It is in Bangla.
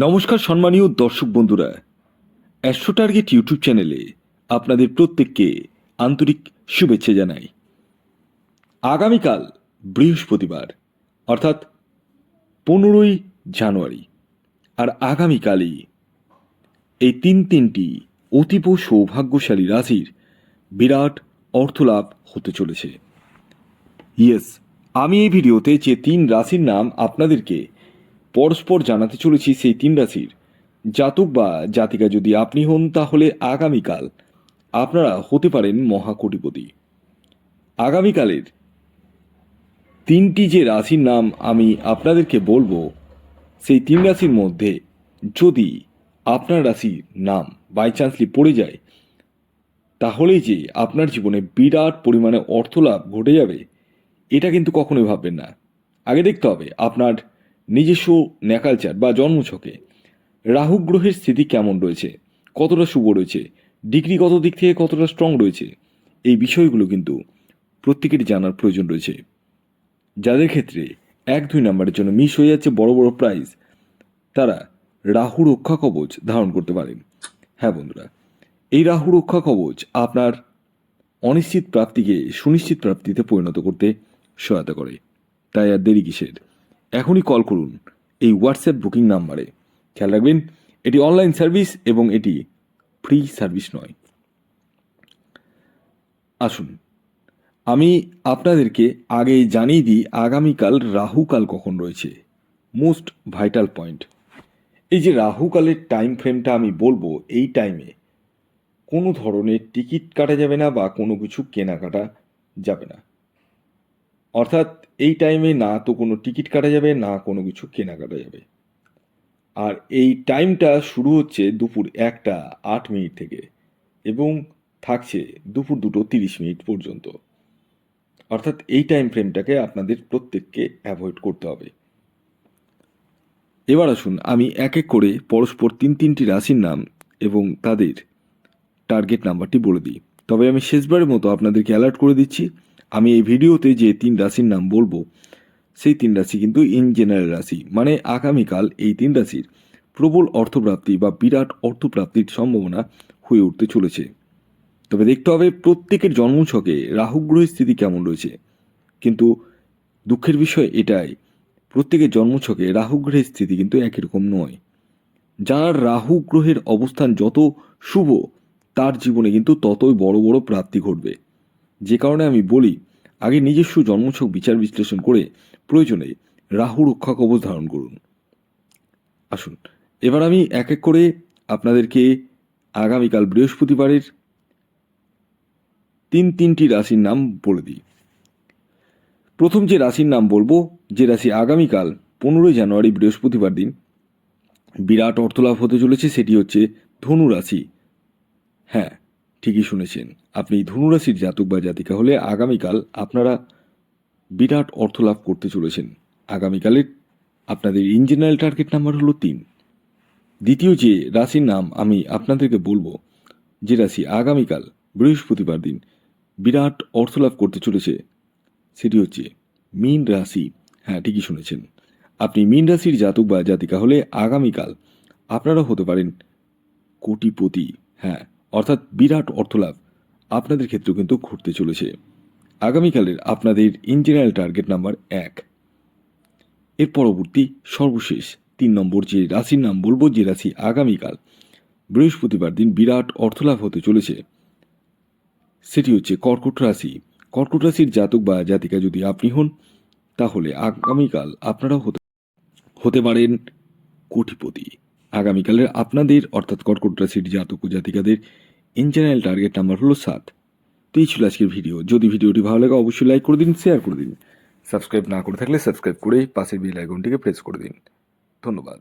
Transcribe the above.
নমস্কার সম্মানীয় দর্শক বন্ধুরা, অ্যাস্ট্রো টার্গেট ইউটিউব চ্যানেলে আপনাদের প্রত্যেককে আন্তরিক শুভেচ্ছা জানাই। আগামীকাল বৃহস্পতিবার অর্থাৎ 15ই জানুয়ারি, আর আগামীকালই এই তিনটি অতীব সৌভাগ্যশালী রাশির বিরাট অর্থলাভ হতে চলেছে। ইয়েস, আমি এই ভিডিওতে যে 3 রাশির নাম আপনাদেরকে পরস্পর জানাতে চলেছি, সেই 3 রাশির জাতক বা জাতিকা যদি আপনি হন, তাহলে আগামীকাল আপনারা হতে পারেন মহাকোটিপতি। আগামীকালের 3টি যে রাশির নাম আমি আপনাদেরকে বলবো, সেই 3 রাশির মধ্যে যদি আপনার রাশির নাম বাই চান্সলি পড়ে যায়, তাহলেই যে আপনার জীবনে বিরাট পরিমাণে অর্থলাভ ঘটে যাবে, এটা কিন্তু কখনোই ভাববেন না। আগে দেখতে হবে আপনার নিজস্ব ন্যাকালচার বা জন্মছকে রাহু গ্রহের স্থিতি কেমন রয়েছে, কতটা শুভ রয়েছে, ডিগ্রি কত দিক থেকে কতটা স্ট্রং রয়েছে। এই বিষয়গুলো কিন্তু প্রত্যেকেরই জানার প্রয়োজন রয়েছে। যাদের ক্ষেত্রে 1-2 নাম্বারের জন্য মিস হয়ে যাচ্ছে বড় বড় প্রাইজ, তারা রাহু রক্ষা কবচ ধারণ করতে পারেন। হ্যাঁ বন্ধুরা, এই রাহু রক্ষা কবচ আপনার অনিশ্চিত প্রাপ্তিকে সুনিশ্চিত প্রাপ্তিতে পরিণত করতে সহায়তা করে। তাই আর দেরি কিসের, এখনই কল করুন এই হোয়াটসঅ্যাপ বুকিং নাম্বারে। খেয়াল রাখবেন, এটি অনলাইন সার্ভিস এবং এটি ফ্রি সার্ভিস নয়। আসুন আমি আপনাদেরকে আগে জানিয়ে দিই আগামীকাল রাহুকাল কখন রয়েছে। মোস্ট ভাইটাল পয়েন্ট, এই যে রাহুকালের টাইম ফ্রেমটা আমি বলবো, এই টাইমে কোনো ধরনের টিকিট কাটা যাবে না বা কোনো কিছু কেনাকাটা যাবে না। অর্থাৎ এই টাইমে না তো কোনো টিকিট কাটা যাবে, না কোনো কিছু কেনাকাটা যাবে। আর এই টাইমটা শুরু হচ্ছে দুপুর 1:08 থেকে এবং থাকছে দুপুর 2:30 পর্যন্ত। অর্থাৎ এই টাইম ফ্রেমটাকে আপনাদের প্রত্যেককে অ্যাভয়েড করতে হবে। এবার আসুন আমি এক এক করে পরস্পর 3টি রাশির নাম এবং তাদের টার্গেট নাম্বারটি বলে দিই। তবে আমি শেষবারের মতো আপনাদেরকে অ্যালার্ট করে দিচ্ছি, আমি এই ভিডিওতে যে 3 রাশির নাম বলবো, সেই 3 রাশি কিন্তু ইন জেনারেল রাশি, মানে আগামীকাল এই 3 রাশির প্রবল অর্থপ্রাপ্তি বা বিরাট অর্থপ্রাপ্তির সম্ভাবনা হয়ে উঠতে চলেছে। তবে দেখতে হবে প্রত্যেকের জন্মছকে রাহু গ্রহের স্থিতি কেমন রয়েছে। কিন্তু দুঃখের বিষয় এটাই, প্রত্যেকের জন্মছকে রাহু গ্রহের স্থিতি কিন্তু একই রকম নয়। যার রাহু গ্রহের অবস্থান যত শুভ, তার জীবনে কিন্তু ততই বড় বড় প্রাপ্তি ঘটবে। যে কারণে আমি বলি, আগে নিজস্ব জন্মছক বিচার বিশ্লেষণ করে প্রয়োজনে রাহু রক্ষা কবচ ধারণ করুন। আসুন এবার আমি এক এক করে আপনাদেরকে আগামীকাল বৃহস্পতিবারের 3টি রাশির নাম বলে দিই। প্রথম যে রাশির নাম বলবো, যে রাশি আগামীকাল 15ই জানুয়ারি বৃহস্পতিবার দিন বিরাট অর্থলাভ হতে চলেছে, সেটি হচ্ছে ধনু রাশি। হ্যাঁ, ঠিকই শুনেছেন, আপনি ধনু রাশির জাতক বা জাতিকা হলে আগামীকাল আপনারা বিরাট অর্থলাভ করতে চলেছেন। আগামীকালের আপনাদের ইন জেনারেল টার্গেট নাম্বার হলো 3। দ্বিতীয় যে রাশির নাম আমি আপনাদেরকে বলবো, যে রাশি আগামীকাল বৃহস্পতিবার দিন বিরাট অর্থলাভ করতে চলেছে, সেটি হচ্ছে মীন রাশি। হ্যাঁ, ঠিকই শুনেছেন, আপনি মীন রাশির জাতক বা জাতিকা হলে আগামীকাল আপনারা হতে পারেন কোটিপতি। হ্যাঁ, অর্থাৎ বিরাট অর্থলাভ আপনাদের ক্ষেত্রেও কিন্তু ঘটতে চলেছে। আগামীকালের আপনাদের ইন জেনারেল টার্গেট নাম্বার 1। এর পরবর্তী সর্বশেষ 3 নম্বর যে রাশির নাম বলবো, যে রাশি আগামীকাল বৃহস্পতিবার দিন বিরাট অর্থলাভ হতে চলেছে, সেটি হচ্ছে কর্কট রাশি। কর্কট রাশির জাতক বা জাতিকা যদি আপনি হন, তাহলে আগামীকাল আপনারাও হতে পারেন কোটিপতি। আগামীকালের আপনাদের অর্থাৎ কর্কট রাশির জাতক ও জাতিকাদের ইন জেনারেল টার্গেট নাম্বার হলো 7। তো এই ছিল আজকের ভিডিও। যদি ভিডিওটি ভালো লাগে অবশ্যই লাইক করে দিন, শেয়ার করে দিন। সাবস্ক্রাইব না করে থাকলে সাবস্ক্রাইব করে পাশের বেল আইকনটিকে প্রেস করে দিন। ধন্যবাদ।